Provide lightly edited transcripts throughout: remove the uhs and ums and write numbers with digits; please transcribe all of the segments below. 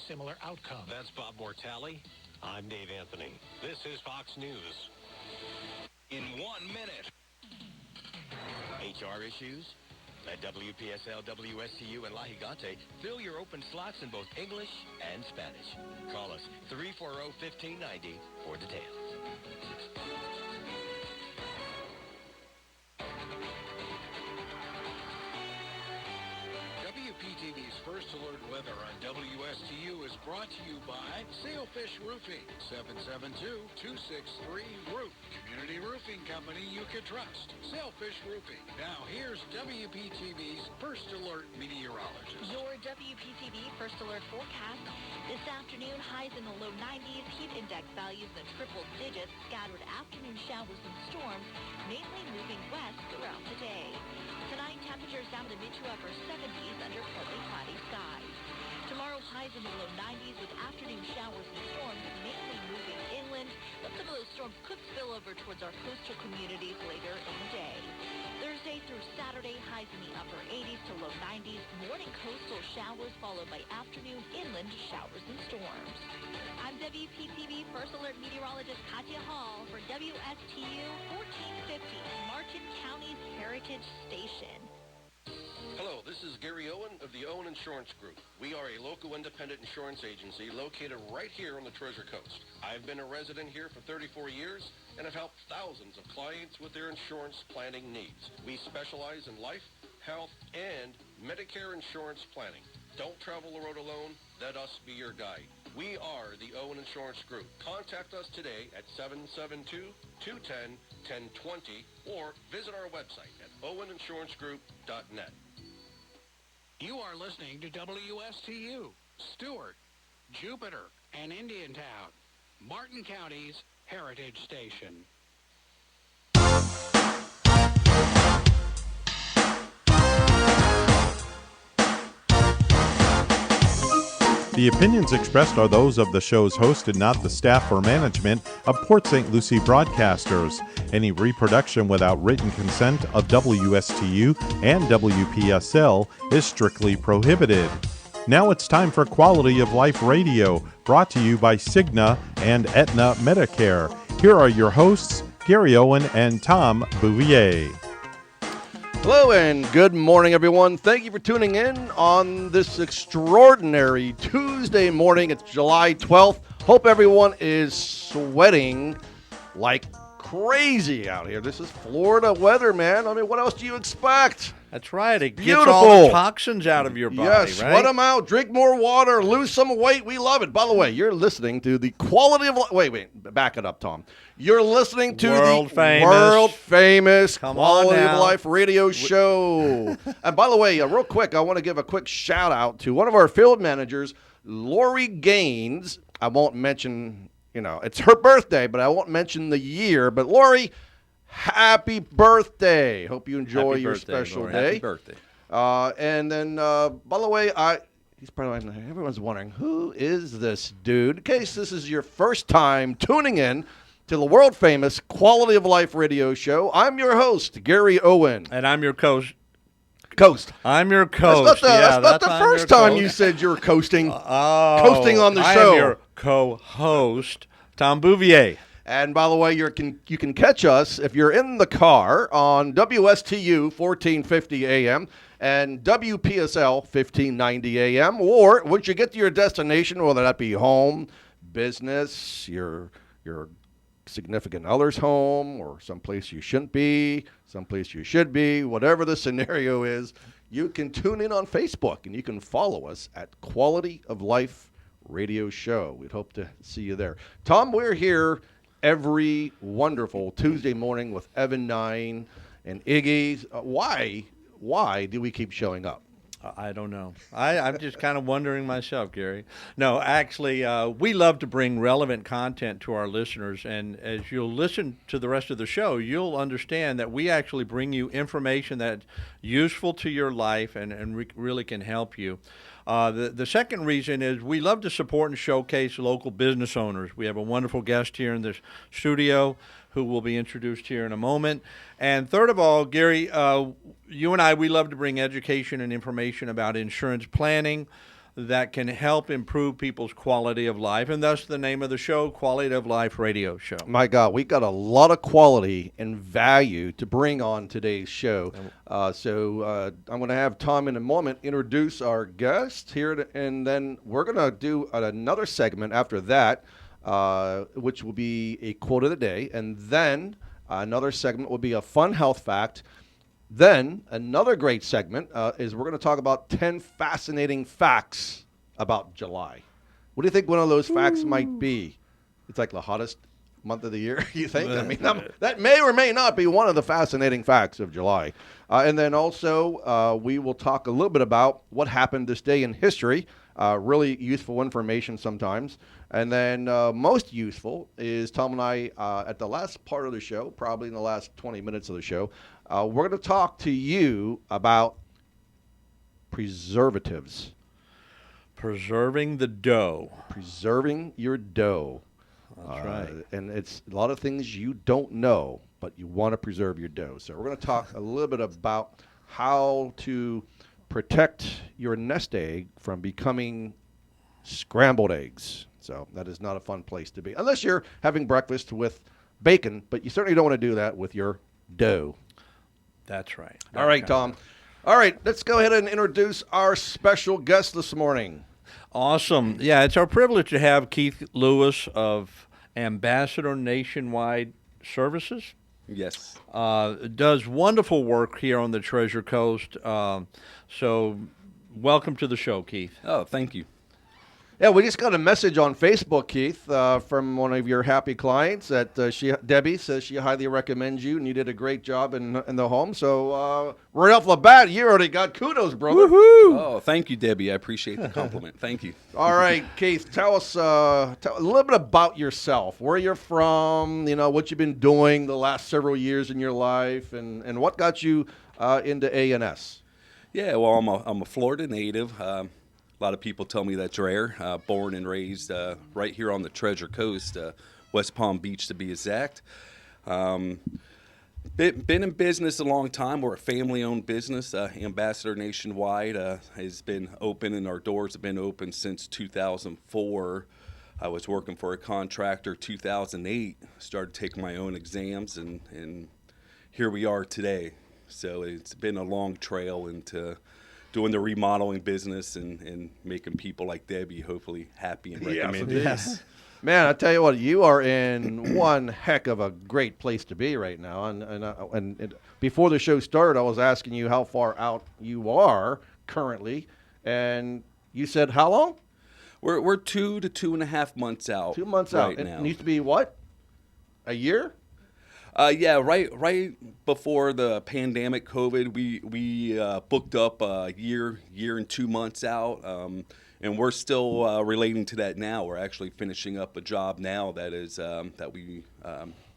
similar outcome. That's Bob Mortali. I'm Dave Anthony. This is Fox News. In 1 minute. HR issues? At WPSL, WSTU, and La Gigante, fill your open slots in both English and Spanish. Call us 340-1590 for details. WPTV's First Alert Weather on WSTU is brought to you by Sailfish Roofing, 772-263-ROOF. Community roofing company you can trust. Sailfish Roofing. Now here's WPTV's First Alert meteorologist. Your WPTV First Alert forecast. This afternoon, highs in the low 90s, heat index values in the triple digits, scattered afternoon showers and storms, mainly moving west throughout the day. Tonight, temperatures down to the mid to upper 70s under partly cloudy skies. Tomorrow, highs in the low 90s with afternoon showers and storms, mainly moving inland, but some of those storms could spill over towards our coastal communities later in the day. Thursday through Saturday, highs in the upper 80s to low 90s, morning coastal showers followed by afternoon inland showers and storms. I'm WPTV First Alert meteorologist Katya Hall for WSTU 1450, Martin County's Heritage Station. Hello, this is Gary Owen of the Owen Insurance Group. We are a local independent insurance agency located right here on the Treasure Coast. I've been a resident here for 34 years and have helped thousands of clients with their insurance planning needs. We specialize in life, health, and Medicare insurance planning. Don't travel the road alone. Let us be your guide. We are the Owen Insurance Group. Contact us today at 772-210-1020 or visit our website at oweninsurancegroup.net. You are listening to WSTU, Stewart, Jupiter, and Indiantown, Martin County's Heritage Station. The opinions expressed are those of the show's host and not the staff or management of Port St. Lucie broadcasters. Any reproduction without written consent of WSTU and WPSL is strictly prohibited. Now it's time for Quality of Life Radio, brought to you by Cigna and Aetna Medicare. Here are your hosts, Gary Owen and Tom Bouvier. Hello and good morning, everyone. Thank you for tuning in on this extraordinary Tuesday morning. It's July 12th. Hope everyone is sweating like crazy out here. This is Florida weather, man. I mean, what else do you expect? That's right. It Beautiful. gets all the toxins out of your body, yes, right? sweat them out. Drink more water. Lose some weight. We love it. By the way, you're listening to the Quality of Life. Wait. Back it up, Tom. You're listening to world famous Quality of Life radio show. And by the way, real quick, I want to give a quick shout out to one of our field managers, Lori Gaines. I won't mention, it's her birthday, but I won't mention the year. But Lori, happy birthday. Hope you enjoy your special day. Happy birthday. And then, by the way, everyone's wondering, who is this dude? In case this is your first time tuning in to the world-famous Quality of Life radio show, I'm your host, Gary Owen. And I'm your coast. I'm your coast. That's not the first time you said you were coasting. Coasting on the show. I am your co-host, Tom Bouvier. And by the way, you can catch us if you're in the car on WSTU 1450 AM and WPSL 1590 AM, or once you get to your destination, whether that be home, business, your significant other's home, or someplace you shouldn't be, someplace you should be, whatever the scenario is, you can tune in on Facebook and you can follow us at Quality of Life Radio Show. We'd hope to see you there. Tom, we're here every wonderful Tuesday morning with Evan Nine and Iggy. Why do we keep showing up? I don't know. I'm just kind of wondering myself, Gary. No, actually, we love to bring relevant content to our listeners, and as you'll listen to the rest of the show, you'll understand that we actually bring you information that's useful to your life and really can help you. The second reason is we love to support and showcase local business owners. We have a wonderful guest here in the studio who will be introduced here in a moment. And third of all, Gary, you and I, we love to bring education and information about insurance planning, that can help improve people's quality of life, and thus the name of the show, Quality of Life Radio Show. My God, we got a lot of quality and value to bring on today's show. So I'm going to have Tom in a moment introduce our guest here, and then we're going to do another segment after that, which will be a quote of the day, and then another segment will be a fun health fact. Then another great segment is we're going to talk about 10 fascinating facts about July. What do you think one of those facts might be? It's like the hottest month of the year, you think? I mean, that may or may not be one of the fascinating facts of July. And then also we will talk a little bit about what happened this day in history. Really useful information sometimes. And then most useful is Tom and I at the last part of the show, probably in the last 20 minutes of the show, we're going to talk to you about preservatives. Preserving the dough. Preserving your dough. That's right. And it's a lot of things you don't know, but you want to preserve your dough. So we're going to talk a little bit about how to protect your nest egg from becoming scrambled eggs. So that is not a fun place to be, unless you're having breakfast with bacon, but you certainly don't want to do that with your dough. That's right. All right, Tom. All right, let's go ahead and introduce our special guest this morning. Awesome. Yeah, it's our privilege to have Keith Lewis of Ambassador Nationwide Services. Yes. Does wonderful work here on the Treasure Coast. So welcome to the show, Keith. Oh, thank you. Yeah, we just got a message on Facebook, Keith, from one of your happy clients that Debbie says she highly recommends you, and you did a great job in the home. So right off the bat, you already got kudos, brother. Woohoo! Oh, thank you, Debbie. I appreciate the compliment. Thank you. All right, Keith, tell us a little bit about yourself, where you're from, what you've been doing the last several years in your life, and what got you into A&S. Yeah, well, I'm a Florida native. A lot of people tell me that's rare. Born and raised right here on the Treasure Coast, West Palm Beach to be exact. Been in business a long time. We're a family-owned business. Ambassador Nationwide has been open, and our doors have been open since 2004. I was working for a contractor 2008, started taking my own exams, and here we are today. So it's been a long trail into doing the remodeling business and making people like Debbie hopefully happy and recommended. Yes. Man, I tell you what, you are in one heck of a great place to be right now. And before the show started, I was asking you how far out you are currently, and you said how long? We're 2 to 2.5 months out. 2 months right out. now. It needs to be what? A year? Yeah, right before the pandemic, COVID, we booked up a year and 2 months out, and we're still relating to that now. We're actually finishing up a job now that we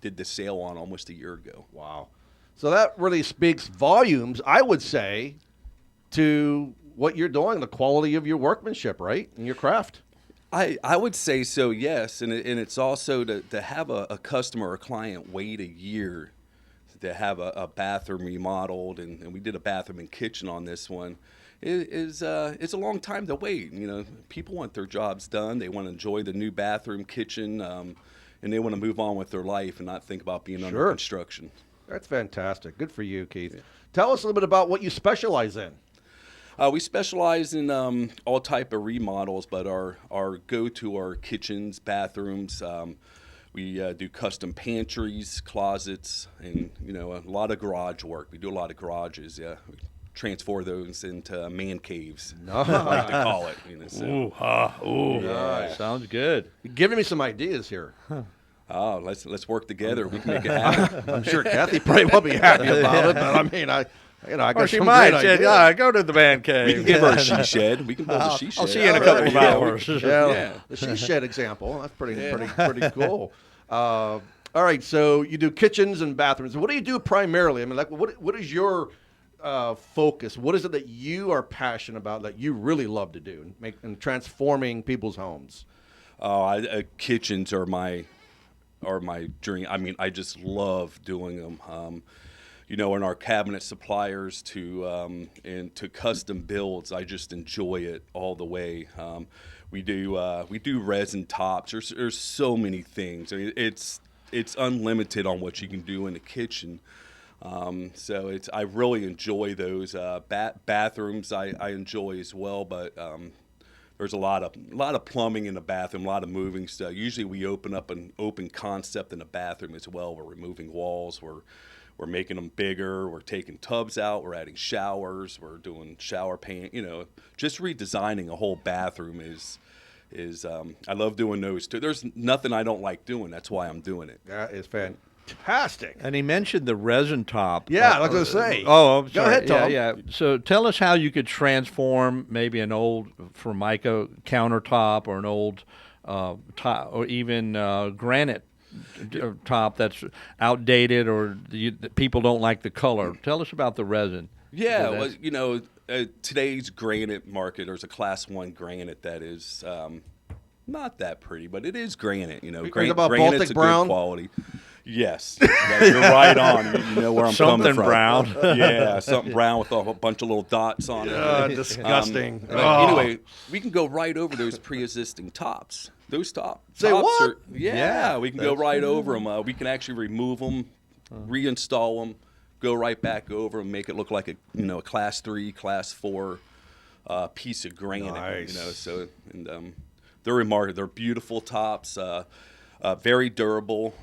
did the sale on almost a year ago. Wow. So that really speaks volumes, I would say, to what you're doing, the quality of your workmanship, right, and your craft. I would say so, yes, and it's also to have a customer or client wait a year to have a bathroom remodeled, and we did a bathroom and kitchen on this one. It's a long time to wait. People want their jobs done. They want to enjoy the new bathroom, kitchen, and they want to move on with their life and not think about being under construction. That's fantastic. Good for you, Keith. Yeah. Tell us a little bit about what you specialize in. We specialize in all type of remodels, but our go-to are kitchens, bathrooms. We do custom pantries, closets, and a lot of garage work. We do a lot of garages. Yeah, we transform those into man caves. Nice. I like to call it. Nice. Sounds good. You're giving me some ideas here. Huh. Oh, let's work together. We can make it happen. I'm sure Kathy probably won't be happy about it, but I mean, I got she some might. great Said, ideas. go to the man cave. We can give her a she shed. We can build a she shed. I'll see you in a couple of hours. Yeah. The she shed example. That's pretty cool. All right, so you do kitchens and bathrooms. What do you do primarily? I mean, like, what is your focus? What is it that you are passionate about that you really love to do and transforming people's homes? Kitchens are my dream. I mean, I just love doing them. in our cabinet suppliers and to custom builds. I just enjoy it all the way. We do resin tops. There's so many things. I mean, it's unlimited on what you can do in the kitchen. So I really enjoy those. Bathrooms I enjoy as well, but there's a lot of plumbing in the bathroom, a lot of moving stuff. Usually we open up an open concept in the bathroom as well. We're removing walls. We're making them bigger. We're taking tubs out. We're adding showers. We're doing shower paint. Just redesigning a whole bathroom is I love doing those too. There's nothing I don't like doing. That's why I'm doing it. That is fantastic. And he mentioned the resin top. Yeah, I was going to say. I'm sorry. Go ahead, Tom. Yeah. So tell us how you could transform maybe an old Formica countertop or an old or even granite top that's outdated or people don't like the color. Tell us about the resin. Yeah, well, today's granite market, there's a class 1 granite that is not that pretty, but it is granite. About granite's Baltic a brown? good quality. Yes, yeah, you're right on. You know where I'm coming from. Something brown. Yeah, something brown with a bunch of little dots on it. Disgusting. But anyway, we can go right over those pre-existing tops. Those tops. Say what? Are, yeah, we can go right over them. We can actually remove them, reinstall them, go right back over them, make it look like a class 3, class 4 piece of granite. Nice. They're remarkable. They're beautiful tops, very durable.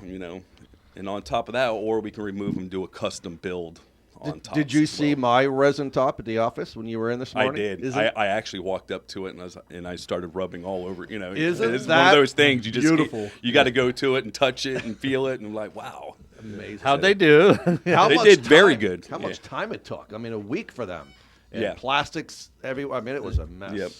And on top of that, or we can remove them, do a custom build on top. Did you see my resin top at the office when you were in this morning? I did. I actually walked up to it and I started rubbing all over. Isn't it's that one of those things you just beautiful? You got to go to it and touch it and feel it, and I'm like, wow, amazing. How'd they do? They did very good. How much time it took? I mean, a week for them. And Yeah. plastics everywhere. I mean, it was a mess. Yep.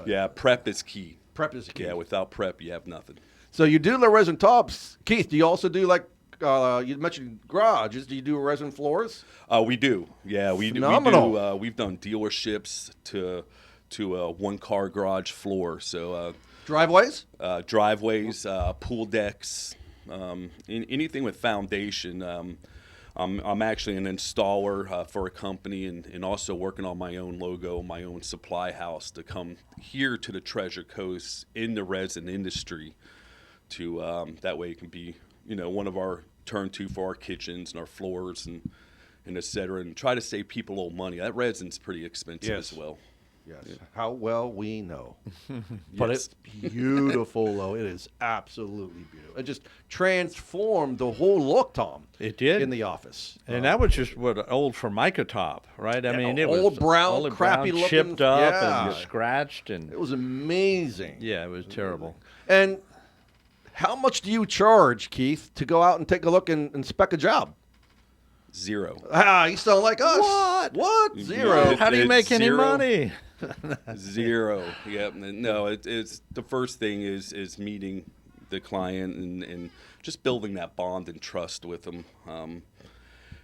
Yeah, prep is key. Prep is key. Yeah, without prep, you have nothing. So you do the resin tops. Keith, do you also do you mentioned garages. Do you do resin floors? We do. Yeah, we do. Phenomenal. We've done dealerships to a one-car garage floor. So Driveways? driveways, pool decks, anything with foundation. I'm actually an installer for a company and also working on my own logo, my own supply house to come here to the Treasure Coast in the resin industry to that way it can be one of our turn-to for our kitchens and our floors and et cetera, and try to save people a little money. That resin's pretty expensive as well. Yes. Yeah. How well we know. But it's beautiful, though. It is absolutely beautiful. It just transformed the whole look, Tom. It did. In the office. And that was just what an old Formica top, right? I mean, it was old brown, crappy looking, chipped up and scratched, and it was amazing. Yeah, it was terrible. And how much do you charge, Keith, to go out and take a look and inspect a job? $0. You sound like us. What? $0. How do you make any zero. money? $0. Yep. No, it's the first thing is meeting the client and just building that bond and trust with them.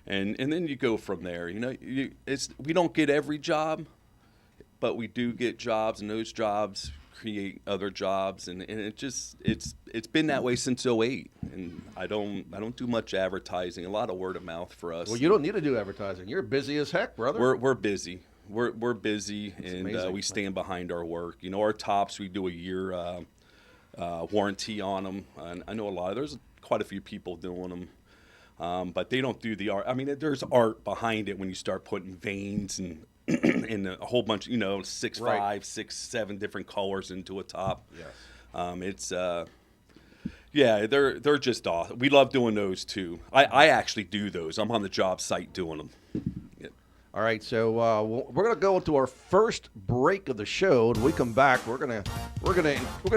And then you go from there. We don't get every job, but we do get jobs, and those jobs create other jobs, and it's been that way since '08. And I don't do much advertising. A lot of word of mouth for us. Well, you don't need to do advertising. You're busy as heck, brother. We're busy. We're busy, and we stand behind our work. Our tops, we do a year warranty on them. And I know there's quite a few people doing them, but they don't do the art. I mean, there's art behind it when you start putting veins and and a whole bunch, 6, 5, 6, 7 different colors into a top. Yes. They're just awesome. We love doing those too. I actually do those. I'm on the job site doing them. Yeah. All right, so we're gonna go into our first break of the show. When we come back, we're gonna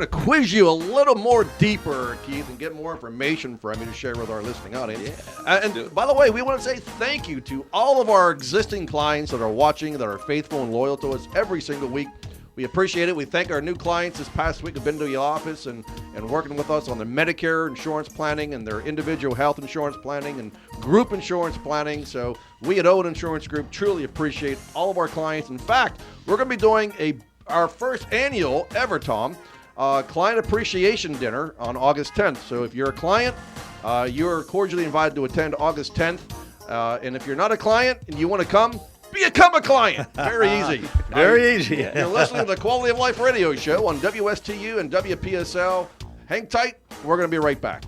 quiz you a little more deeper, Keith, and get more information from you to share with our listening audience. Yeah. And by the way, we want to say thank you to all of our existing clients that are watching, that are faithful and loyal to us every single week. We appreciate it. We thank our new clients this past week who've been to the office and working with us on the Medicare insurance planning and their individual health insurance planning and group insurance planning. So we at Owen Insurance Group truly appreciate all of our clients. In fact, we're going to be doing our first annual ever, Tom, client appreciation dinner on August 10th. So if you're a client, you're cordially invited to attend August 10th. And if you're not a client and you want to come, become a client. Very easy. Very easy. You're listening to the Quality of Life Radio Show on WSTU and WPSL. Hang tight. We're going to be right back.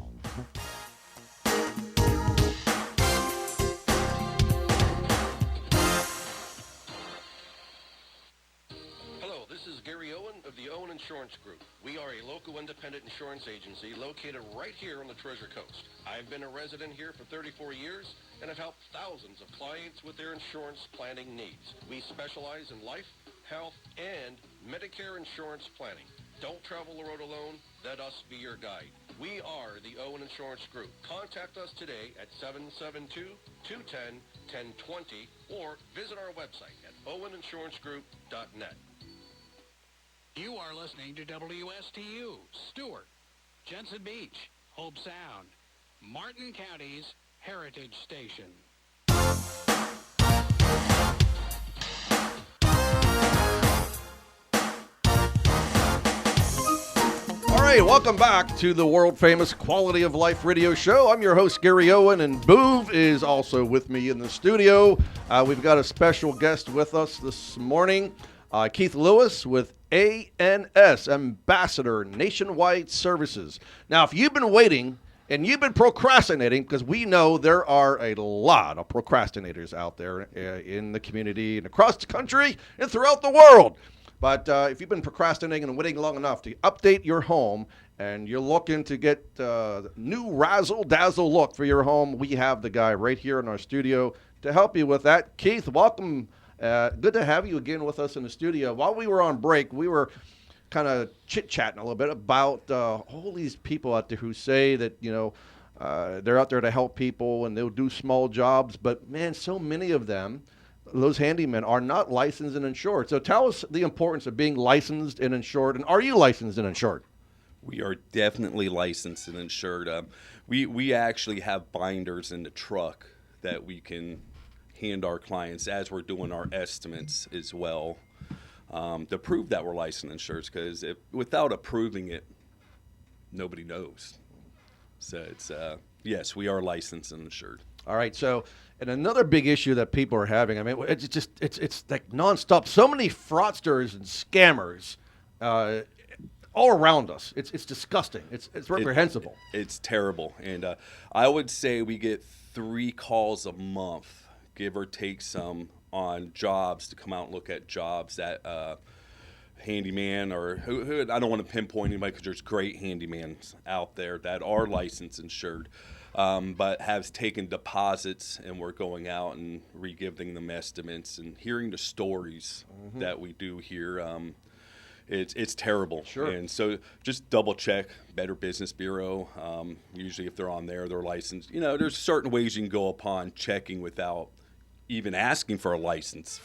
Hello, this is Gary Owen of the Owen Insurance Group. We are a local independent insurance agency located right here on the Treasure Coast. I've been a resident here for 34 years and have helped thousands of clients with their insurance planning needs. We specialize in life, health, and Medicare insurance planning. Don't travel the road alone. Let us be your guide. We are the Owen Insurance Group. Contact us today at 772-210-1020 or visit our website at oweninsurancegroup.net. You are listening to WSTU, Stewart, Jensen Beach, Hope Sound, Martin County's Heritage Station. All right, welcome back to the world-famous Quality of Life Radio Show. I'm your host, Gary Owen, and Boov is also with me in the studio. We've got a special guest with us this morning, Keith Lewis with ANS, Ambassador Nationwide Services. Now, if you've been waiting and you've been procrastinating, because we know there are a lot of procrastinators out there in the community and across the country and throughout the world. But if you've been procrastinating and waiting long enough to update your home and you're looking to get new razzle-dazzle look for your home, we have the guy right here in our studio to help you with that. Keith, welcome. Good to have you again with us in the studio. While we were on break, we were kind of chit-chatting a little bit about all these people out there who say that, you know, they're out there to help people and they'll do small jobs. But, man, so many of them, those handymen, are not licensed and insured. So tell us the importance of being licensed and insured. And are you licensed and insured? We are definitely licensed and insured. We actually have binders in the truck that we can hand our clients as we're doing our estimates as well, to prove that we're licensed and insured, because without approving it, nobody knows. So it's yes, we are licensed and insured. All right. So, and another big issue that people are having, I mean, it's like nonstop. So many fraudsters and scammers all around us. It's disgusting. It's reprehensible. It's terrible. And I would say we get 3 calls a month, give or take some, on jobs to come out and look at jobs that handyman or who I don't want to pinpoint anybody, because there's great handyman out there that are licensed insured, but have taken deposits, and we're going out and re-giving them estimates and hearing the stories that we do here. It's terrible. Sure. And so just double check Better Business Bureau. Usually if they're on there, they're licensed. You know, there's certain ways you can go upon checking without even asking for a license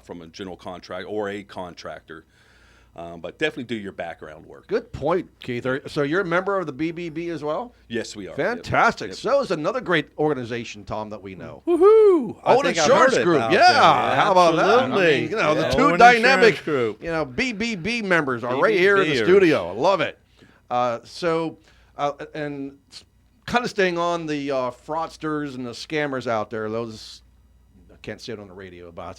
from a general contractor or a contractor. But definitely do your background work. Good point, Keith. So you're a member of the BBB as well? Yes, we are. Fantastic. Yep. So is another great organization, Tom, that we know. Woohoo! Owen Insurance Group. Yeah. How about that? I mean, you know, the two Owen dynamic, Insurance Group. you know, BBB members are right here in the studio. I love it. And kind of staying on the fraudsters and the scammers out there, those, I can't say it on the radio, but I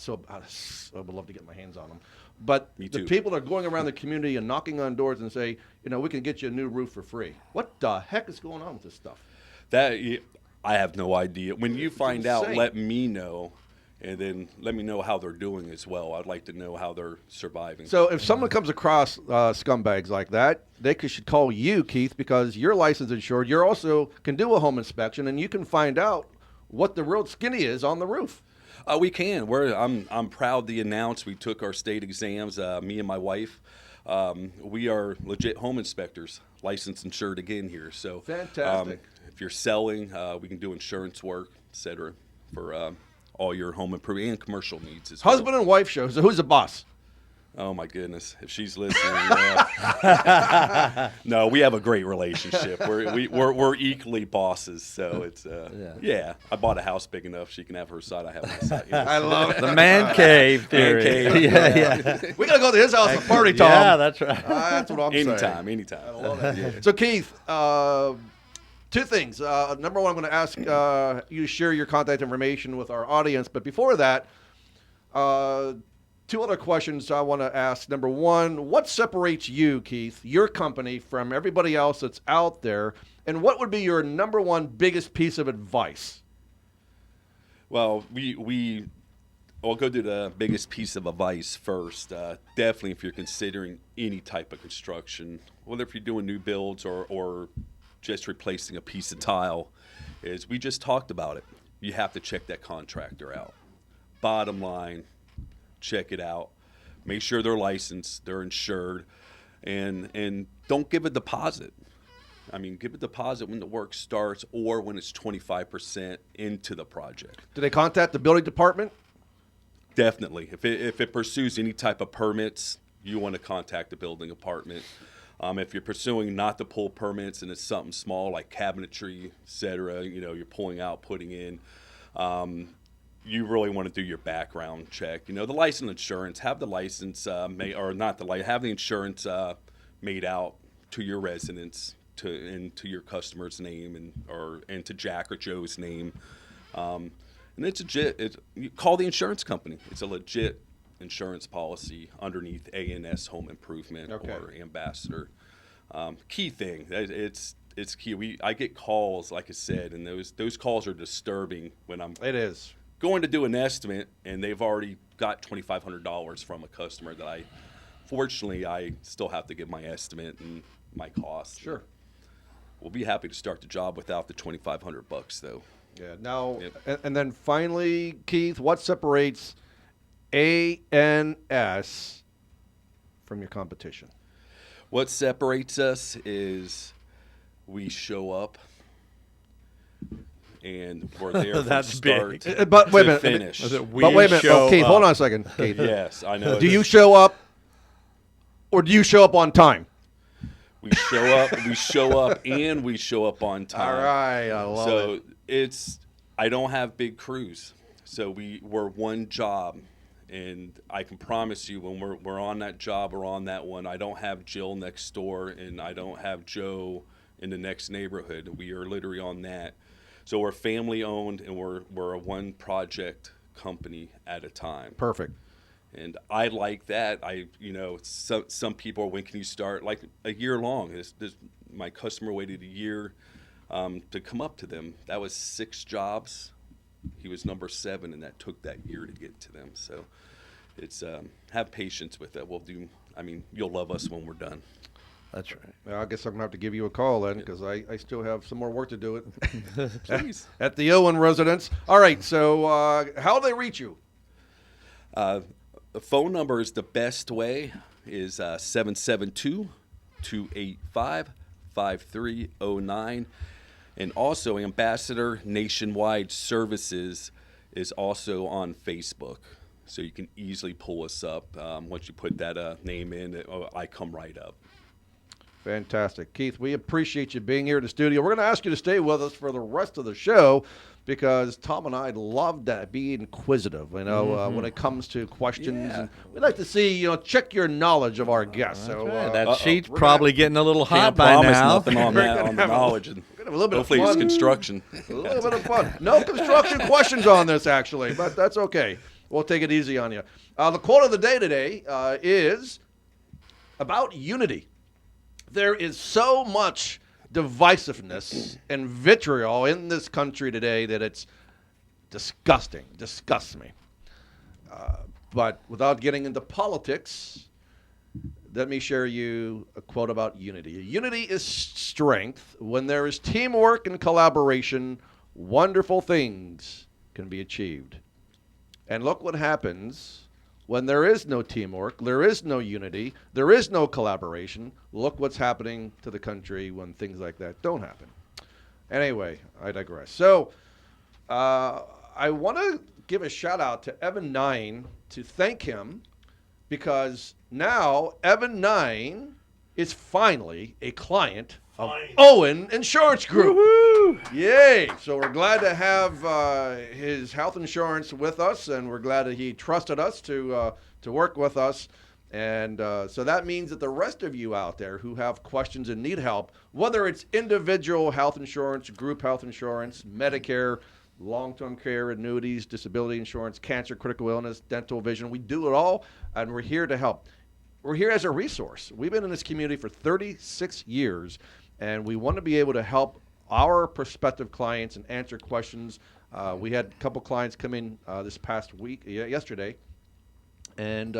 would love to get my hands on them. But the people that are going around the community and knocking on doors and say, you know, we can get you a new roof for free. What the heck is going on with this stuff? That I have no idea. When you find out, insane. let me know, and then let me know how they're doing as well. I'd like to know how they're surviving. So if someone comes across scumbags like that, they should call you, Keith, because you're licensed insured. You also can do a home inspection, and you can find out what the real skinny is on the roof. We can. I'm proud to announce we took our state exams. Me and my wife, we are legit home inspectors, licensed, insured again here. So fantastic. If you're selling, we can do insurance work, etc., for all your home improvement and commercial needs as well. Husband and wife show. So who's the boss? Oh my goodness! If she's listening, no, we have a great relationship. We're equally bosses, so it's yeah. I bought a house big enough she can have her side. I have my side. I love it. The man cave theory. Man cave. Yeah. We gotta go to his house for party, Tom. Yeah, that's right. That's what I'm saying. Anytime. I love it. So Keith, tell two things. Number one, I'm going to ask you to share your contact information with our audience. But before that, two other questions I want to ask. Number one, what separates you, Keith, your company, from everybody else that's out there? And what would be your number one biggest piece of advice? Well, I'll go to the biggest piece of advice first. Definitely, if you're considering any type of construction, whether if you're doing new builds or just replacing a piece of tile, is we just talked about it. You have to check that contractor out. Bottom line, check it out. Make sure they're licensed, they're insured, and don't give a deposit. I mean, give a deposit when the work starts or when it's 25% into the project. Do they contact the building department? Definitely. If it pursues any type of permits, you want to contact the building department. If you're pursuing not to pull permits and it's something small like cabinetry, et cetera, you're pulling out, putting in, you really want to do your background check. The license insurance, have the license have the insurance made out to your residence, to your customer's name and to Jack or Joe's name. And it's legit. You call the insurance company. It's a legit insurance policy underneath A&S Home Improvement or Ambassador. Key thing. It's key. I get calls, like I said, and those calls are disturbing when I'm going to do an estimate and they've already got $2,500 from a customer that I still have to give my estimate and my costs. Sure. We'll be happy to start the job without the $2,500 though. Yeah. Now, and then finally, Keith, what separates A&S from your competition? What separates us is we show up and we're there from start but wait a minute, to finish. But wait a minute, Keith, hold on a second. Keith. Yes, I know. Do you show up, or do you show up on time? We show up, and we show up on time. All right, I love it. I don't have big crews, so we're one job, and I can promise you when we're on that job or on that one, I don't have Jill next door, and I don't have Joe in the next neighborhood. We are literally on that. So we're family owned, and we're a one project company at a time. Perfect. And I like that. Some people, when can you start? Like a year long. My customer waited a year to come up to them. That was 6 jobs. He was number 7, and that took that year to get to them. So it's have patience with it. You'll love us when we're done. That's right. Well, I guess I'm going to have to give you a call then, because I still have some more work to do Please. at the Owen residence. All right, so how do they reach you? The phone number is the best way, is 772-285-5309. And also Ambassador Nationwide Services is also on Facebook. So you can easily pull us up. Once you put that name in, I come right up. Fantastic. Keith, we appreciate you being here in the studio. We're going to ask you to stay with us for the rest of the show because Tom and I love that, being inquisitive, when it comes to questions. Yeah. And we'd like to see, check your knowledge of our guests. That's So right. That sheet's we're probably getting a little hot Can't by promise now. nothing on that, on the knowledge. And We're going to have a little bit hopefully of it's fun. construction. A little bit of fun. No construction questions on this, actually, but that's okay. We'll take it easy on you. The quote of the day today is about unity. There is so much divisiveness and vitriol in this country today that it's disgusting. Disgusts me. But without getting into politics, let me share you a quote about unity. Unity is strength. When there is teamwork and collaboration, wonderful things can be achieved. And look what happens when there is no teamwork, there is no unity, there is no collaboration. Look what's happening to the country when things like that don't happen. Anyway, I digress. So I want to give a shout out to Evan Nine to thank him because now Evan Nine is finally a client of Owen Insurance Group. Woo-hoo! Yay! So we're glad to have his health insurance with us, and we're glad that he trusted us to work with us. And so that means that the rest of you out there who have questions and need help, whether it's individual health insurance, group health insurance, Medicare, long-term care, annuities, disability insurance, cancer, critical illness, dental, vision, we do it all, and we're here to help. We're here as a resource. We've been in this community for 36 years, and we want to be able to help our prospective clients and answer questions. We had a couple clients come in this past week, yesterday, and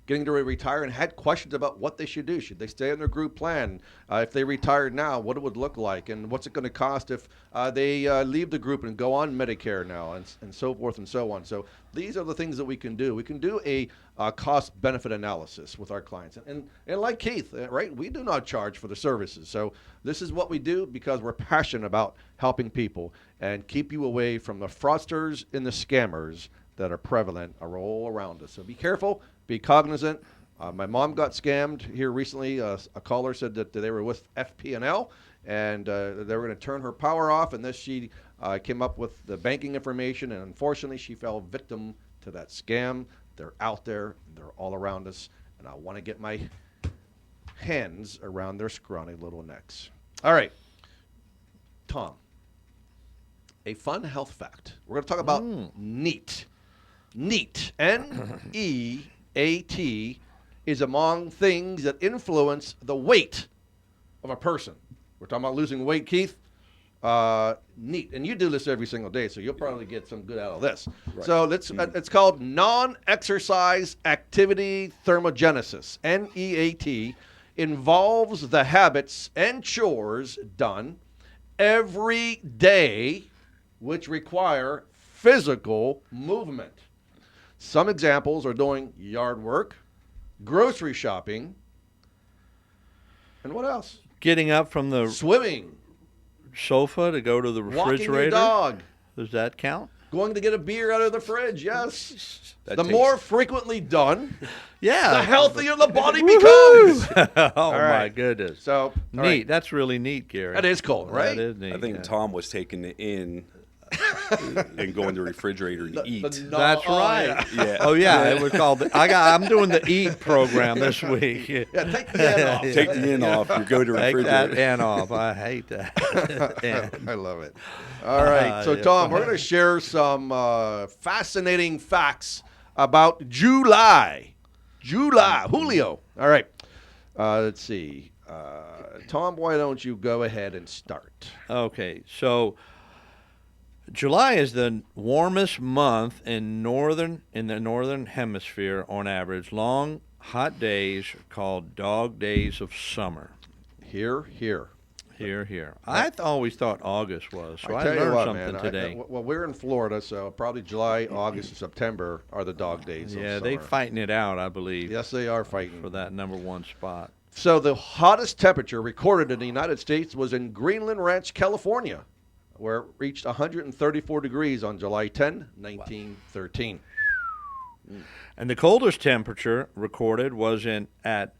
getting to retire and had questions about what they should do. Should they stay on their group plan? If they retired now, what it would look like, and what's it going to cost if they leave the group and go on Medicare now, and so forth and so on. So these are the things that we can do. We can do a cost-benefit analysis with our clients. And like Keith, right, we do not charge for the services. So this is what we do because we're passionate about helping people and keep you away from the fraudsters and the scammers that are prevalent are all around us. So be careful, be cognizant. My mom got scammed here recently. A caller said that they were with FP&L, and they were going to turn her power off, and then she came up with the banking information, and unfortunately she fell victim to that scam. They're out there, they're all around us, and I want to get my hands around their scrawny little necks. All right, Tom, a fun health fact. We're going to talk about NEAT. NEAT, N-E-A-T, is among things that influence the weight of a person. We're talking about losing weight, Keith. NEAT, and you do this every single day, so you'll probably get some good out of this. Right. So it's called non-exercise activity thermogenesis. NEAT involves the habits and chores done every day, which require physical movement. Some examples are doing yard work, grocery shopping, and what else? Getting up from the swimming sofa to go to the refrigerator. Walking your dog. Does that count? Going to get a beer out of the fridge, yes. More frequently done, the healthier the body becomes. My goodness. So neat. Right. That's really neat, Gary. That is cool, right? That is neat. I think Tom was taking it in and going to the refrigerator to eat. That's right. Yeah. Oh yeah, it was called. I'm doing the eat program this week. Yeah, take the N off. Take the N off. You go to the Take refrigerator. that N off. I hate that. I love it. All right, so Tom, we're going to share some fascinating facts about July. Julio. All right. Let's see. Tom, why don't you go ahead and start? Okay, so July is the warmest month in the northern hemisphere on average. Long, hot days called dog days of summer. Here. I always thought August was, so I tell you learned what, something man, today. Well, we're in Florida, so probably July, August, and September are the dog days of Yeah, summer. they're fighting it out, I believe. Yes, they are fighting for that number one spot. So the hottest temperature recorded in the United States was in Greenland Ranch, California, where it reached 134 degrees on July 10, 1913. Wow. And the coldest temperature recorded was at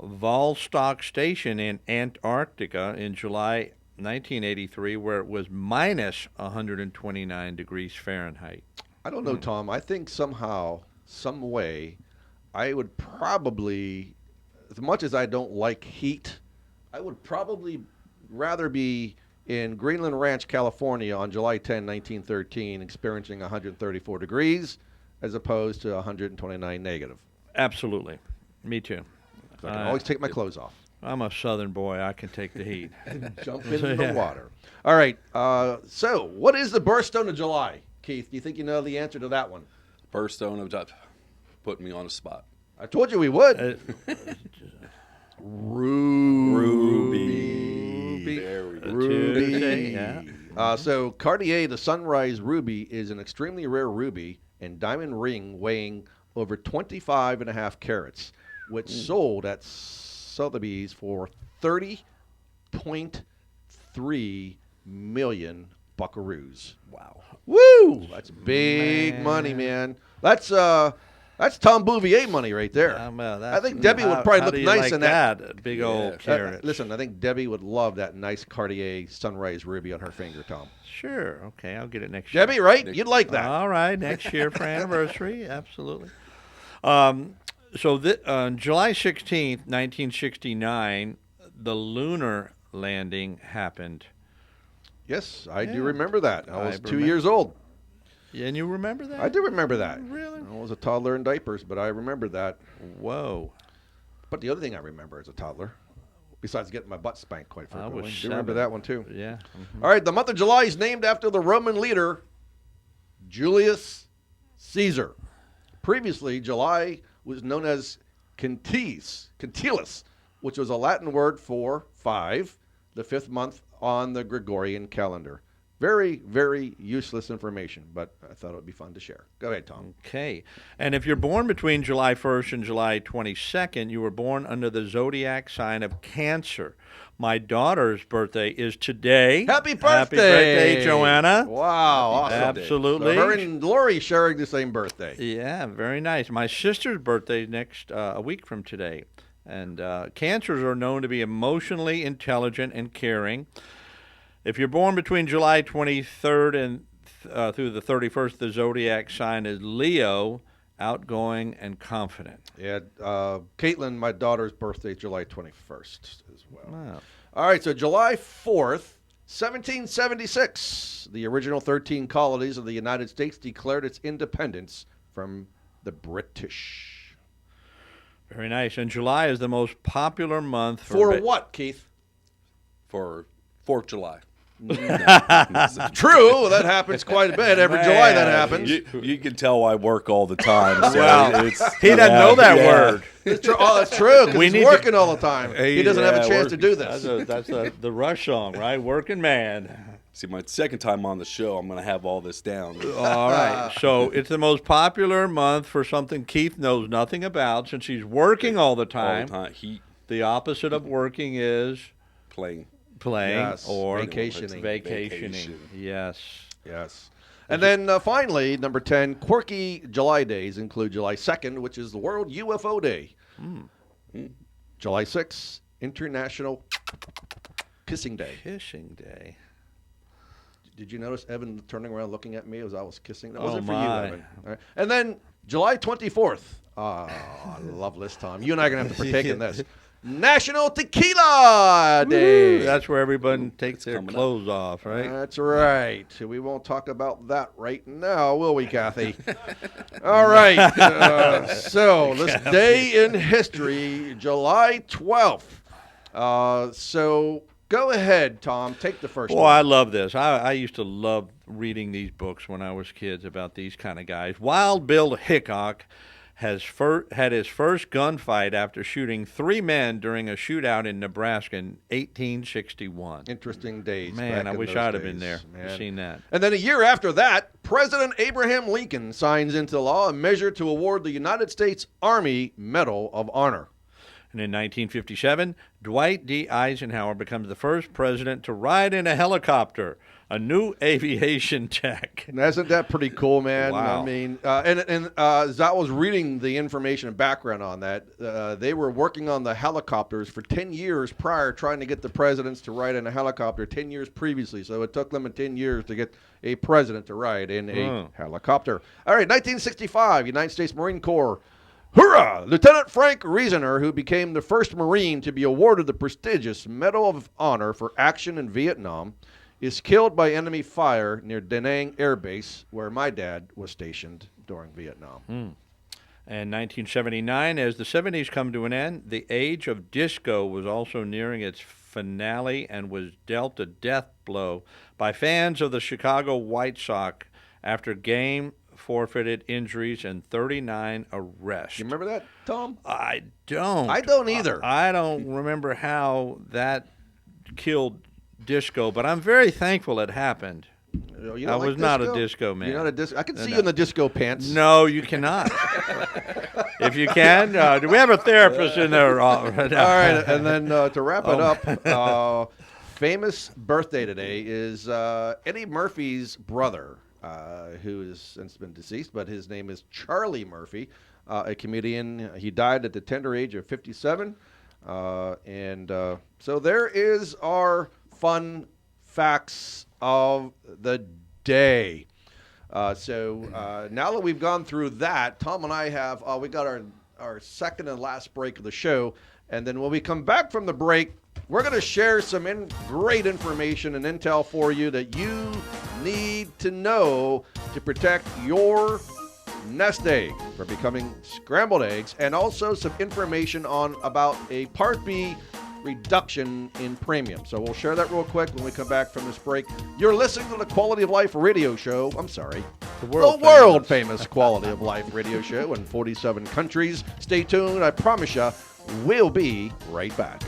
Vostok Station in Antarctica in July 1983, where it was minus 129 degrees Fahrenheit. I don't know, Tom. I think somehow, some way, I would probably, as much as I don't like heat, I would probably rather be in Greenland Ranch, California on July 10, 1913, experiencing 134 degrees as opposed to 129 negative. Absolutely. Me too. So I can always take my clothes off. I'm a southern boy. I can take the heat. And jump into the water. All right. So what is the birthstone of July, Keith? Do you think you know the answer to that one? Birthstone of July. Putting me on the spot. I told you we would. Ruby. There we go. Ruby. Yeah. So Cartier, the Sunrise Ruby, is an extremely rare ruby and diamond ring weighing over 25.5 carats, which sold at Sotheby's for 30.3 million buckaroos. Wow. Woo! That's big money, man. That's Tom Bouvier money right there. I think Debbie would probably look nice in that. Big old carrot. Listen, I think Debbie would love that nice Cartier Sunrise Ruby on her finger, Tom. Sure. Okay, I'll get it next year. Debbie, right? You'd like that. All right, next year for anniversary. Absolutely. So on July 16th, 1969, the lunar landing happened. Yes, I do Yeah. remember that. I I was 2 remember. years old. Yeah, and you remember that? I do remember that. Really? I was a toddler in diapers, but I remember that. Whoa. But the other thing I remember as a toddler, besides getting my butt spanked quite I frequently, was do you remember 7. that one too? Yeah. All right, the month of July is named after the Roman leader Julius Caesar. Previously, July was known as Quintilis, which was a Latin word for 5, the 5th month on the Gregorian calendar. Very, very useless information, but I thought it would be fun to share. Go ahead, Tom. Okay. And if you're born between July 1st and July 22nd, you were born under the zodiac sign of Cancer. My daughter's birthday is today. Happy birthday! Happy birthday, Joanna. Wow, awesome. Absolutely. So her and Lori sharing the same birthday. Yeah, very nice. My sister's birthday next a week from today. And cancers are known to be emotionally intelligent and caring. If you're born between July 23rd and through the 31st, the zodiac sign is Leo, outgoing and confident. Yeah, Caitlin, my daughter's birthday is July 21st as well. Wow. All right, so July 4th, 1776, the original 13 colonies of the United States declared its independence from the British. Very nice. And July is the most popular month For what, Keith? For 4th of July. True, that happens quite a bit. Every July that happens. You can tell I work all the time. So Well, it's, he doesn't know that yeah. word. It's true. Oh, that's true. 'Cause We he's need to- working all the time. He doesn't have a Yeah, chance to do this. That's the Rush song, right? Working man. See, my second time on the show, I'm going to have all this down. All right. So it's the most popular month for something Keith knows nothing about since he's working all the All time. the time. Heat, The opposite of working is playing. playing Yes, or vacationing. Vacationing. Yes. Yes. And then finally, number 10, quirky July days include July 2nd, which is the World UFO Day. July 6th, International Kissing Day. Kissing Day. Did you notice Evan turning around looking at me as I was kissing? That Oh, wasn't for you, my. Evan. All right. And then July 24th. Oh, I love this, Tom. You and I are going to have to partake in this. National Tequila Day. That's where everybody takes their coming up. clothes off, right? That's right. We won't talk about that right now, will we, Kathy? All right. So this day in history, July 12th. So go ahead, Tom. Take the first Boy, one. I love this. I used to love reading these books when I was kids about these kind of guys. Wild Bill Hickok had his first gunfight after shooting 3 men during a shootout in Nebraska in 1861. Interesting days. Man, back I in wish those I'd have been days, there. man. Seen that. And then a year after that, President Abraham Lincoln signs into law a measure to award the United States Army Medal of Honor. And in 1957, Dwight D. Eisenhower becomes the first president to ride in a helicopter, a new aviation tech. And isn't that pretty cool, man? Wow. I mean, and as I was reading the information and background on that, they were working on the helicopters for 10 years prior, trying to get the presidents to ride in a helicopter 10 years previously. So it took them 10 years to get a president to ride in a helicopter. All right, 1965, United States Marine Corps. Hoorah! Lieutenant Frank Reasoner, who became the first Marine to be awarded the prestigious Medal of Honor for action in Vietnam, is killed by enemy fire near Da Nang Air Base, where my dad was stationed during Vietnam. And 1979, as the 70s come to an end, the age of disco was also nearing its finale and was dealt a death blow by fans of the Chicago White Sox after game forfeited, injuries, and 39 arrests. You remember that, Tom? I don't. I don't either. I don't remember how that killed disco, but I'm very thankful it happened. You I don't like was not a disco? disco man. You're not a disco. I can see No. you in the disco pants. No, you cannot. If you can, do we have a therapist in there? All right, and then to wrap it up, famous birthday today is Eddie Murphy's brother, who has since been deceased, but his name is Charlie Murphy, a comedian. He died at the tender age of 57. So there is our fun facts of the day. So now that we've gone through that, Tom and I have we got our second and last break of the show. And then when we come back from the break, we're going to share some great information and intel for you that you need to know to protect your nest egg from becoming scrambled eggs, and also some information about a Part B reduction in premium. So we'll share that real quick when we come back from this break. You're listening to the Quality of Life radio show. I'm sorry. The world famous Quality of Life radio show in 47 countries. Stay tuned. I promise you, we'll be right back.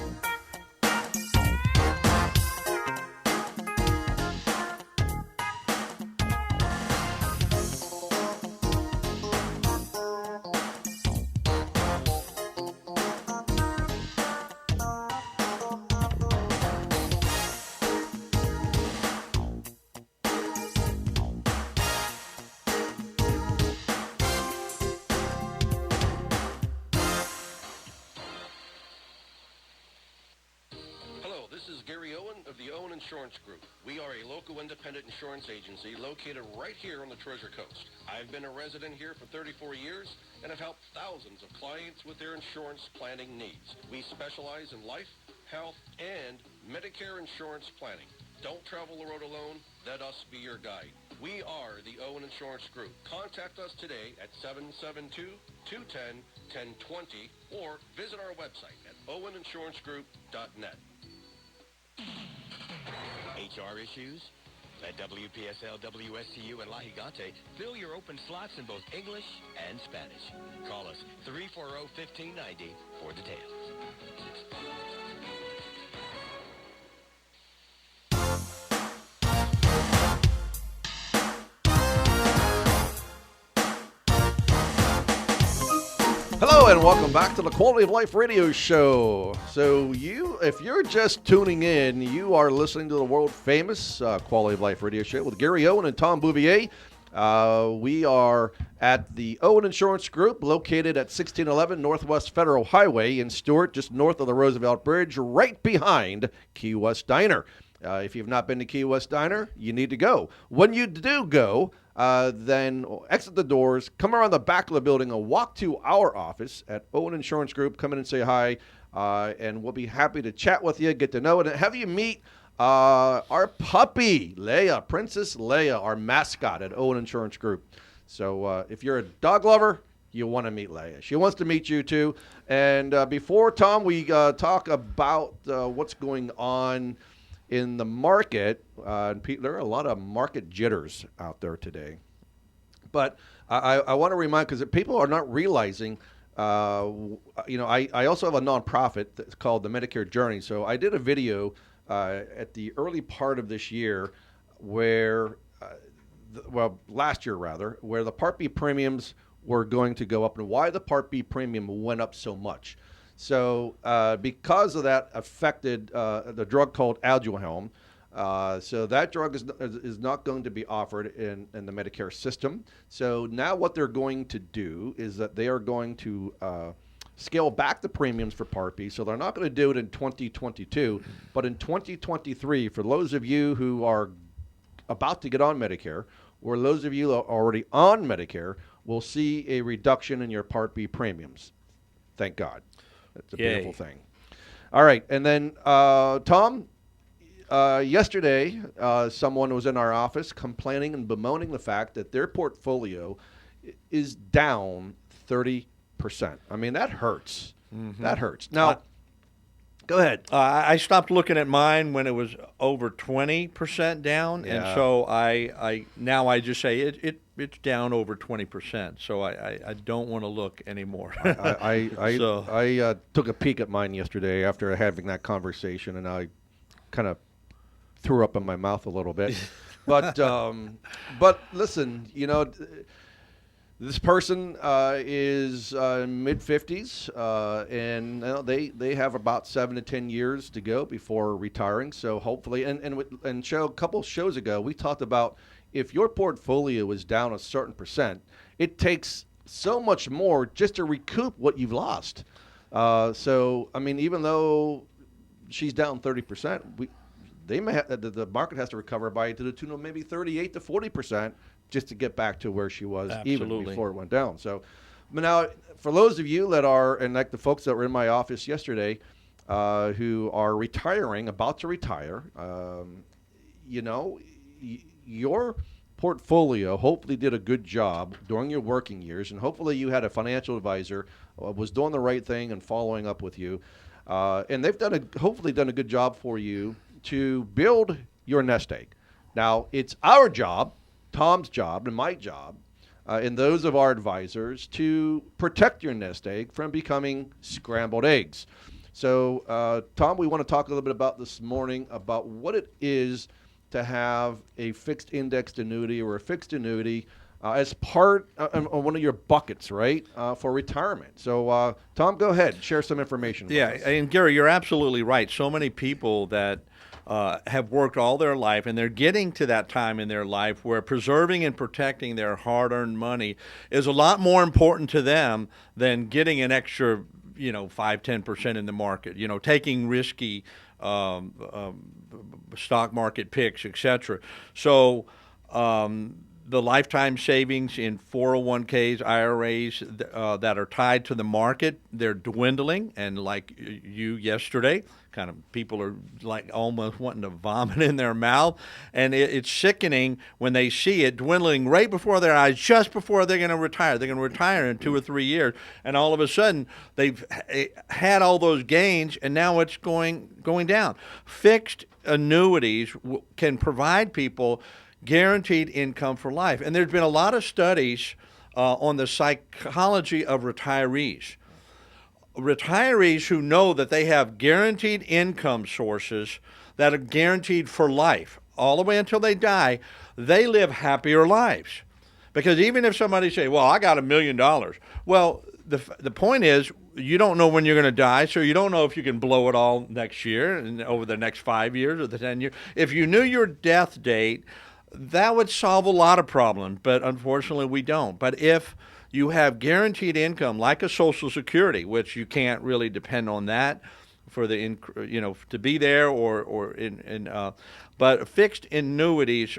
Insurance Group. We are a local independent insurance agency located right here on the Treasure Coast. I've been a resident here for 34 years and have helped thousands of clients with their insurance planning needs. We specialize in life, health, and Medicare insurance planning. Don't travel the road alone. Let us be your guide. We are the Owen Insurance Group. Contact us today at 772-210-1020 or visit our website at oweninsurancegroup.net. HR issues? At WPSL, WSCU, and La Gigante, fill your open slots in both English and Spanish. Call us 340-1590 for details. Hello and welcome back to the Quality of Life radio show. So if you're just tuning in, you are listening to the world famous Quality of Life radio show with Gary Owen and Tom Bouvier. We are at the Owen Insurance Group, located at 1611 Northwest Federal Highway in Stewart, just north of the Roosevelt Bridge, right behind Key West Diner. If you've not been to Key West Diner, you need to go. When you do go, then exit the doors, come around the back of the building, and walk to our office at Owen Insurance Group. Come in and say hi, and we'll be happy to chat with you, get to know it, and have you meet our puppy, Leia, Princess Leia, our mascot at Owen Insurance Group. So if you're a dog lover, you want to meet Leia. She wants to meet you too. And before, Tom, we talk about what's going on in the market, there are a lot of market jitters out there today. But I want to remind, because people are not realizing, I also have a nonprofit that's called the Medicare Journey. So I did a video at the early part of this year where, last year rather, where the Part B premiums were going to go up and why the Part B premium went up so much. So because of that affected the drug called Aduhelm. So that drug is not going to be offered in the Medicare system. So now what they're going to do is that they are going to scale back the premiums for Part B. So they're not going to do it in 2022, but in 2023, for those of you who are about to get on Medicare, or those of you who are already on Medicare, will see a reduction in your Part B premiums. Thank God. That's a beautiful thing. All right. And then, Tom, yesterday, someone was in our office complaining and bemoaning the fact that their portfolio is down 30%. I mean, that hurts. Mm-hmm. That hurts. Now, go ahead. I stopped looking at mine when it was over 20% down, and so I just say it's down over 20%. So I don't want to look anymore. I took a peek at mine yesterday after having that conversation, and I kind of threw up in my mouth a little bit. But listen, this person is mid-50s, and they have about 7 to 10 years to go before retiring. So hopefully, and a couple shows ago, we talked about if your portfolio is down a certain percent, it takes so much more just to recoup what you've lost. So, I mean, even though she's down 30%, the market has to recover to the tune of maybe 38 to 40% just to get back to where she was even before it went down. So, But now, for those of you that are, and like the folks that were in my office yesterday, who are retiring, about to retire, your portfolio hopefully did a good job during your working years, and hopefully you had a financial advisor was doing the right thing and following up with you, and they've hopefully done a good job for you to build your nest egg. Now, it's our job, Tom's job, and my job, and those of our advisors, to protect your nest egg from becoming scrambled eggs. So, Tom, we want to talk a little bit about this morning about what it is to have a fixed indexed annuity or a fixed annuity as part of one of your buckets, right, for retirement. So, Tom, go ahead. Share some information with us. And Gary, you're absolutely right. So many people that have worked all their life, and they're getting to that time in their life where preserving and protecting their hard-earned money is a lot more important to them than getting an extra 5-10% in the market, taking risky stock market picks, etc. So the lifetime savings in 401ks, IRAs that are tied to the market, they're dwindling. And like you yesterday, kind of people are like almost wanting to vomit in their mouth. And it's sickening when they see it dwindling right before their eyes, just before they're going to retire. They're going to retire in 2 or 3 years. And all of a sudden, they've had all those gains, and now it's going down. Fixed annuities can provide people guaranteed income for life. And there's been a lot of studies on the psychology of retirees. Retirees who know that they have guaranteed income sources that are guaranteed for life, all the way until they die, they live happier lives. Because even if somebody say, well, I got $1 million. Well, the point is, you don't know when you're going to die, so you don't know if you can blow it all next year and over the next 5 years or the 10 years. If you knew your death date, that would solve a lot of problems, but unfortunately we don't. But if you have guaranteed income like a Social Security, which you can't really depend on that for the to be there but fixed annuities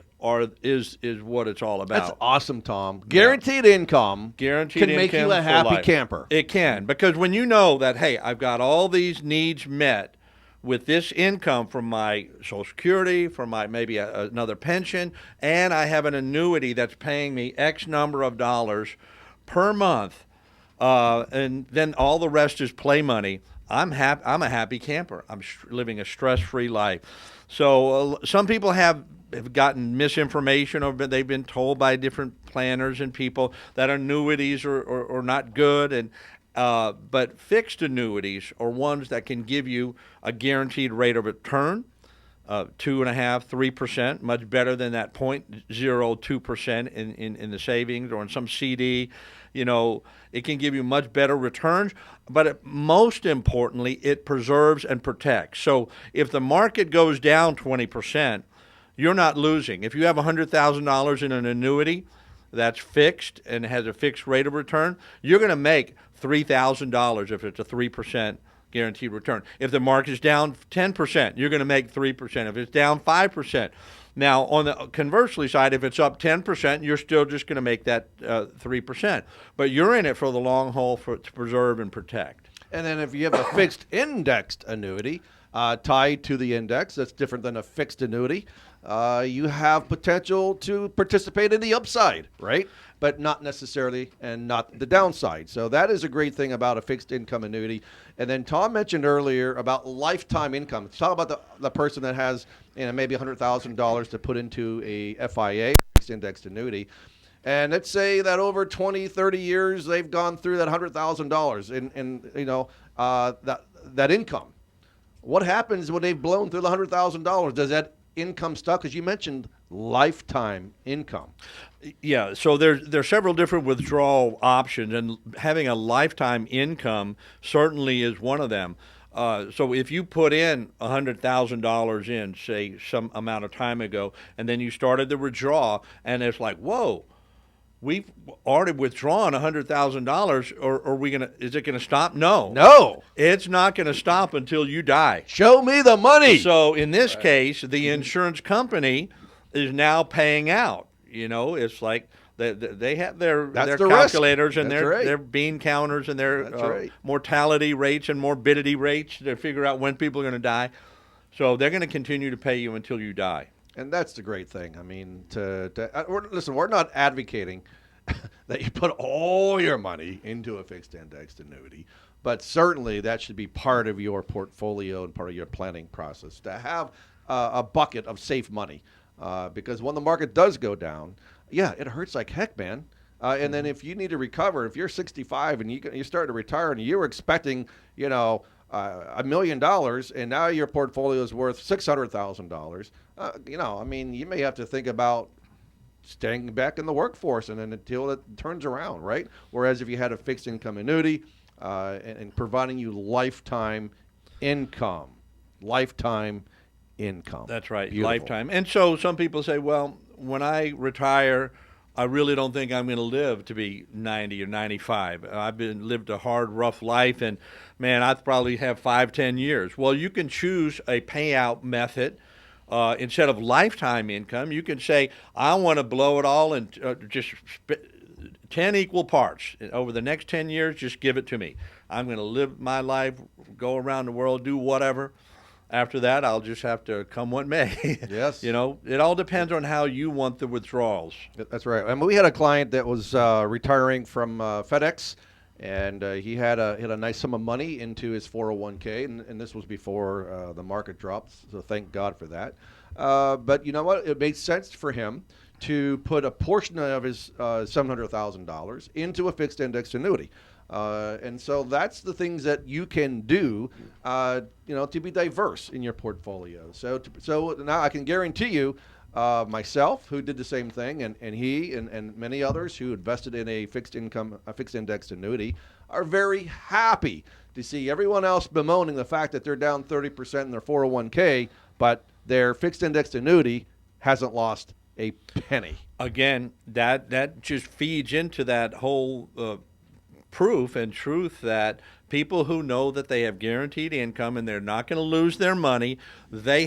is what it's all about. That's awesome, Tom. Guaranteed income can make you a happy camper. It can, because when you know that, hey, I've got all these needs met with this income from my Social Security, from my maybe another pension, and I have an annuity that's paying me X number of dollars per month, and then all the rest is play money, I'm a happy camper. I'm living a stress-free life. So some people have gotten misinformation, or they've been told by different planners and people that annuities are not good, and but fixed annuities are ones that can give you a guaranteed rate of return, 2.5-3%, much better than that 0.02% in the savings or in some CD. It can give you much better returns, but most importantly, it preserves and protects. So if the market goes down 20%, you're not losing. If you have $100,000 in an annuity that's fixed and has a fixed rate of return, you're going to make $3,000 if it's a 3% guaranteed return. If the market's down 10%, you're going to make 3%. If it's down 5%. Now, on the conversely side, if it's up 10%, you're still just going to make that 3%. But you're in it for the long haul to preserve and protect. And then if you have a fixed indexed annuity tied to the index, that's different than a fixed annuity. You have potential to participate in the upside, right? But not necessarily, and not the downside. So that is a great thing about a fixed income annuity. And then Tom mentioned earlier about lifetime income. Let's talk about the person that has maybe $100,000 to put into a FIA, fixed indexed annuity. And let's say that over 20, 30 years, they've gone through that $100,000 in that income. What happens when they've blown through the $100,000? Does that income stuck? Because you mentioned lifetime income. Yeah, so there's several different withdrawal options, and having a lifetime income certainly is one of them. So if you put in $100,000 in, say, some amount of time ago, and then you started to withdraw, and it's like, whoa, we've already withdrawn $100,000, or is it going to stop? No. It's not going to stop until you die. Show me the money. So in this case, the insurance company is now paying out. It's like They have their That's the calculators risk. and That's their right. their bean counters and their That's right. mortality rates and morbidity rates to figure out when people are going to die. So they're going to continue to pay you until you die. And that's the great thing. I mean, listen, we're not advocating that you put all your money into a fixed indexed annuity, but certainly that should be part of your portfolio and part of your planning process to have a bucket of safe money. Because when the market does go down, yeah, it hurts like heck, man. And then if you need to recover, if you're 65 and you start to retire and you were expecting, $1 million, and now your portfolio is worth $600,000. I mean, you may have to think about staying back in the workforce and then until it turns around, right? Whereas if you had a fixed income annuity and providing you lifetime income. That's right, Beautiful. lifetime. And so some people say, well, when I retire, I really don't think I'm going to live to be 90 or 95. I've lived a hard, rough life, and man, I'd probably have 5-10 years. Well, you can choose a payout method. Instead of lifetime income, you can say, I want to blow it all and just 10 equal parts. Over the next 10 years, just give it to me. I'm going to live my life, go around the world, do whatever. After that, I'll just have to come what may. Yes. It all depends on how you want the withdrawals. That's right. I mean, we had a client that was retiring from FedEx, and he had a nice sum of money into his 401k, and this was before the market dropped, so thank God for that. But you know what? It made sense for him to put a portion of his $700,000 into a fixed index annuity. And so that's the things that you can do, to be diverse in your portfolio. So now I can guarantee you, myself, who did the same thing, and he and many others who invested in a fixed indexed annuity, are very happy to see everyone else bemoaning the fact that they're down 30% in their 401k, but their fixed indexed annuity hasn't lost a penny. Again, that just feeds into that whole proof and truth that people who know that they have guaranteed income and they're not going to lose their money, they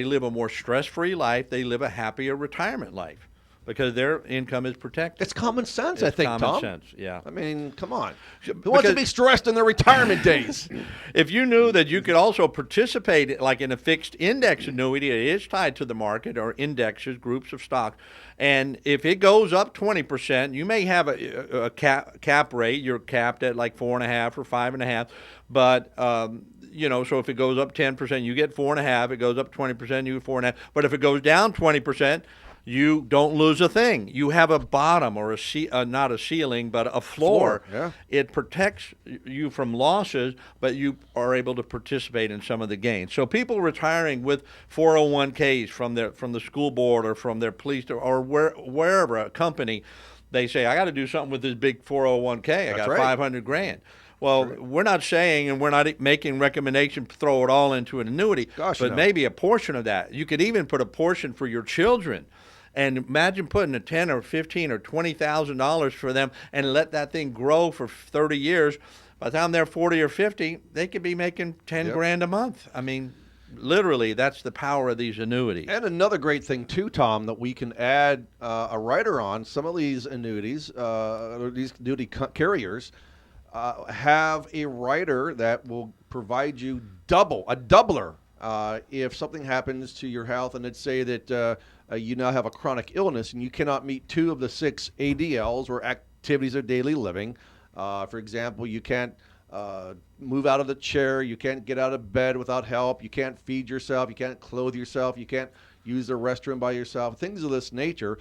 live a more stress-free life, they live a happier retirement life because their income is protected. It's common sense, It's I think, Tom. common sense, yeah. I mean, come on. Who wants to be stressed in their retirement days? If you knew that you could also participate like in a fixed index annuity, it is tied to the market or indexes, groups of stocks. And if it goes up 20%, you may have a cap rate. You're capped at like 4.5 or 5.5. But, so if it goes up 10%, you get 4.5. It goes up 20%, you get 4.5. But if it goes down 20%, you don't lose a thing. You have a bottom or not a ceiling, but a floor. Yeah. It protects you from losses, but you are able to participate in some of the gains. So people retiring with 401ks from the school board or from their police or wherever, a company, they say, I got to do something with this big 401k. I got right. $500,000. Well, we're not saying, and we're not making recommendation to throw it all into an annuity, but no. maybe a portion of that. You could even put a portion for your children. And imagine putting a $10,000 or $15,000 or $20,000 for them and let that thing grow for 30 years. By the time they're 40 or 50, they could be making $10,000 a month. I mean, literally, that's the power of these annuities. And another great thing, too, Tom, that we can add a rider on, some of these annuities, these annuity carriers, have a rider that will provide you a doubler if something happens to your health, and let's say that you now have a chronic illness and you cannot meet 2 of the 6 ADLs or activities of daily living. For example, you can't move out of the chair, you can't get out of bed without help, you can't feed yourself, you can't clothe yourself, you can't use the restroom by yourself, things of this nature,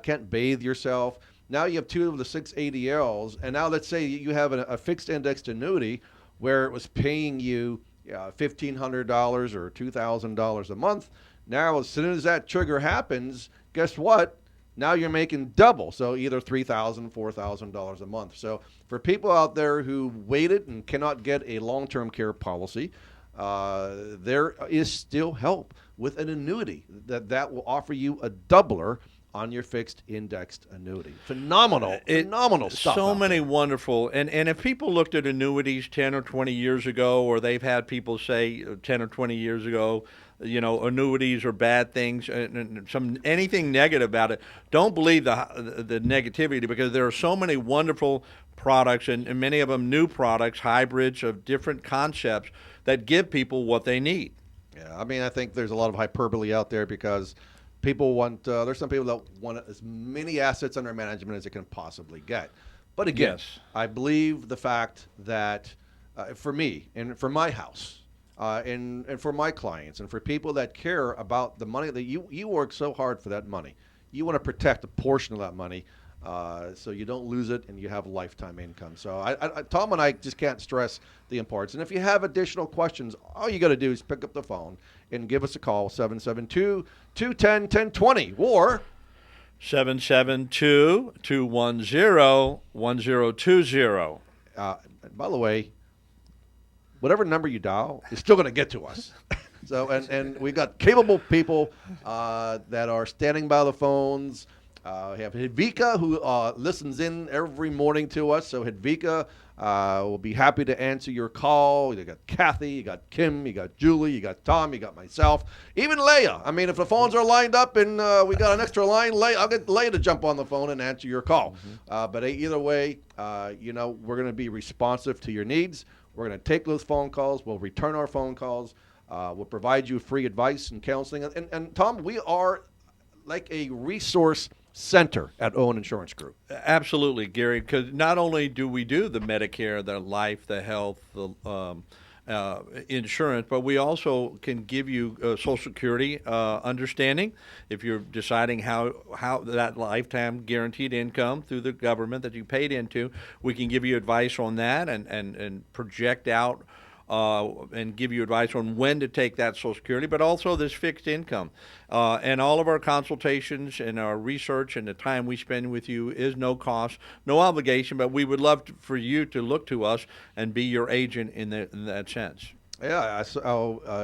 can't bathe yourself. Now you have 2 of the 6 ADLs, and now let's say you have a fixed indexed annuity where it was paying you $1,500 or $2,000 a month. Now, as soon as that trigger happens, guess what? Now you're making double, so either $3,000, $4,000 a month. So for people out there who waited and cannot get a long-term care policy, there is still help with an annuity that will offer you a doubler on your fixed indexed annuity. Phenomenal stuff. So many wonderful. And if people looked at annuities 10 or 20 years ago, or they've had people say 10 or 20 years ago annuities are bad things, and anything negative about it. Don't believe the negativity, because there are so many wonderful products, and many of them new products, hybrids of different concepts that give people what they need. Yeah, I mean, I think there's a lot of hyperbole out there because people want, there's some people that want as many assets under management as they can possibly get. But again, Yes. I believe the fact that for me and for my house, and for my clients and for people that care about the money that you work so hard for that money, you want to protect a portion of that money so you don't lose it and you have lifetime income. So Tom and I just can't stress the importance. And if you have additional questions, all you got to do is pick up the phone and give us a call, 772-210-1020 or 772-210-1020. By the way, whatever number you dial is still going to get to us. So, and we've got capable people that are standing by the phones. We have Hedvika, who listens in every morning to us. So Hedvika will be happy to answer your call. You got Kathy, you got Kim, you got Julie, you got Tom, you got myself, even Leah. I mean, if the phones are lined up and we got an extra line, I'll get Leah to jump on the phone and answer your call. But either way, we're going to be responsive to your needs. We're going to take those phone calls. We'll return our phone calls. We'll provide you free advice and counseling. And Tom, we are like a resource center at Owen Insurance Group. Absolutely, Gary, because not only do we do the Medicare, the life, the health, the insurance, but we also can give you Social Security understanding if you're deciding how that lifetime guaranteed income through the government that you paid into. We can give you advice on that and project out and give you advice on when to take that Social Security, but also this fixed income. And all of our consultations and our research and the time we spend with you is no cost, no obligation, but we would love for you to look to us and be your agent in that sense. Yeah,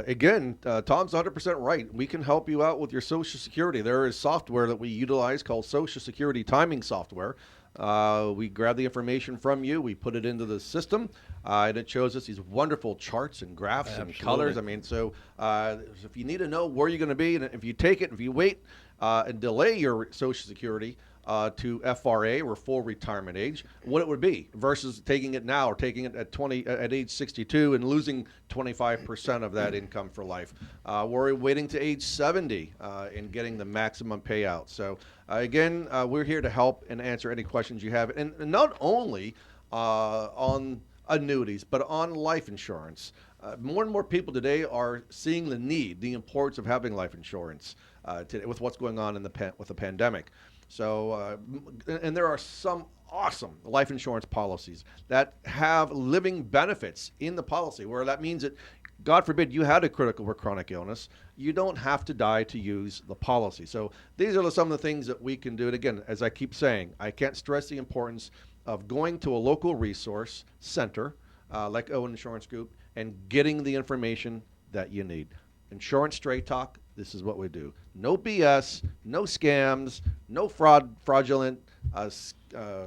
again, Tom's 100% right. We can help you out with your Social Security. There is software that we utilize called Social Security timing software. We grab the information from you, we put it into the system, and it shows us these wonderful charts and graphs and colors. I mean, so if you need to know where you're going to be, and if you take it, if you wait and delay your Social Security to FRA or full retirement age, what it would be versus taking it now or taking it at age 62 and losing 25% of that income for life. We're waiting to age 70 and getting the maximum payout. So again, we're here to help and answer any questions you have, and not only on annuities, but on life insurance. More and more people today are seeing the importance of having life insurance today with what's going on with the pandemic. So, and there are some awesome life insurance policies that have living benefits in the policy, where that means that, God forbid, you had a critical or chronic illness, you don't have to die to use the policy. So these are some of the things that we can do. And again, as I keep saying, I can't stress the importance of going to a local resource center like Owen Insurance Group and getting the information that you need. Insurance Straight Talk, this is what we do. No BS, no scams, no fraudulent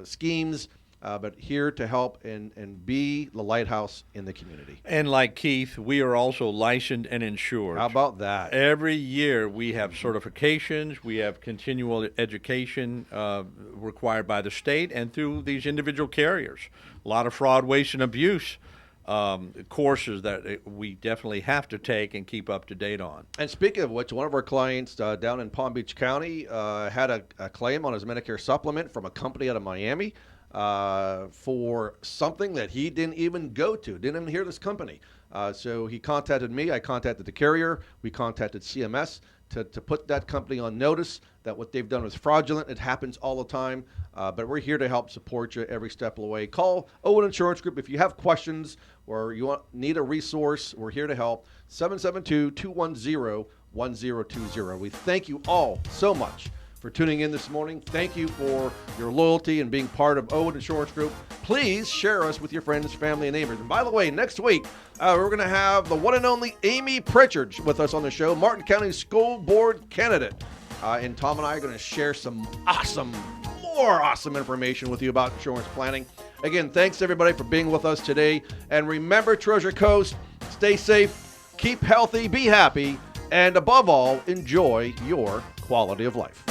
schemes, but here to help and be the lighthouse in the community. And like Keith, we are also licensed and insured. How about that? Every year we have certifications, we have continual education required by the state and through these individual carriers. A lot of fraud, waste, and abuse courses that we definitely have to take and keep up to date on. And speaking of which, one of our clients down in Palm Beach County had a claim on his Medicare supplement from a company out of Miami for something that he didn't even go to, didn't even hear this company. So he contacted me, I contacted the carrier, we contacted CMS to put that company on notice that what they've done was fraudulent. It happens all the time, but we're here to help support you every step of the way. Call Owen Insurance Group if you have questions or you need a resource. We're here to help. 772-210-1020. We thank you all so much for tuning in this morning. Thank you for your loyalty and being part of Owen Insurance Group. Please share us with your friends, family, and neighbors. And by the way, next week, we're going to have the one and only Amy Pritchard with us on the show, Martin County School Board candidate. And Tom and I are going to share some more awesome information with you about insurance planning. Again, thanks everybody for being with us today. And remember, Treasure Coast, stay safe, keep healthy, be happy, and above all, enjoy your quality of life.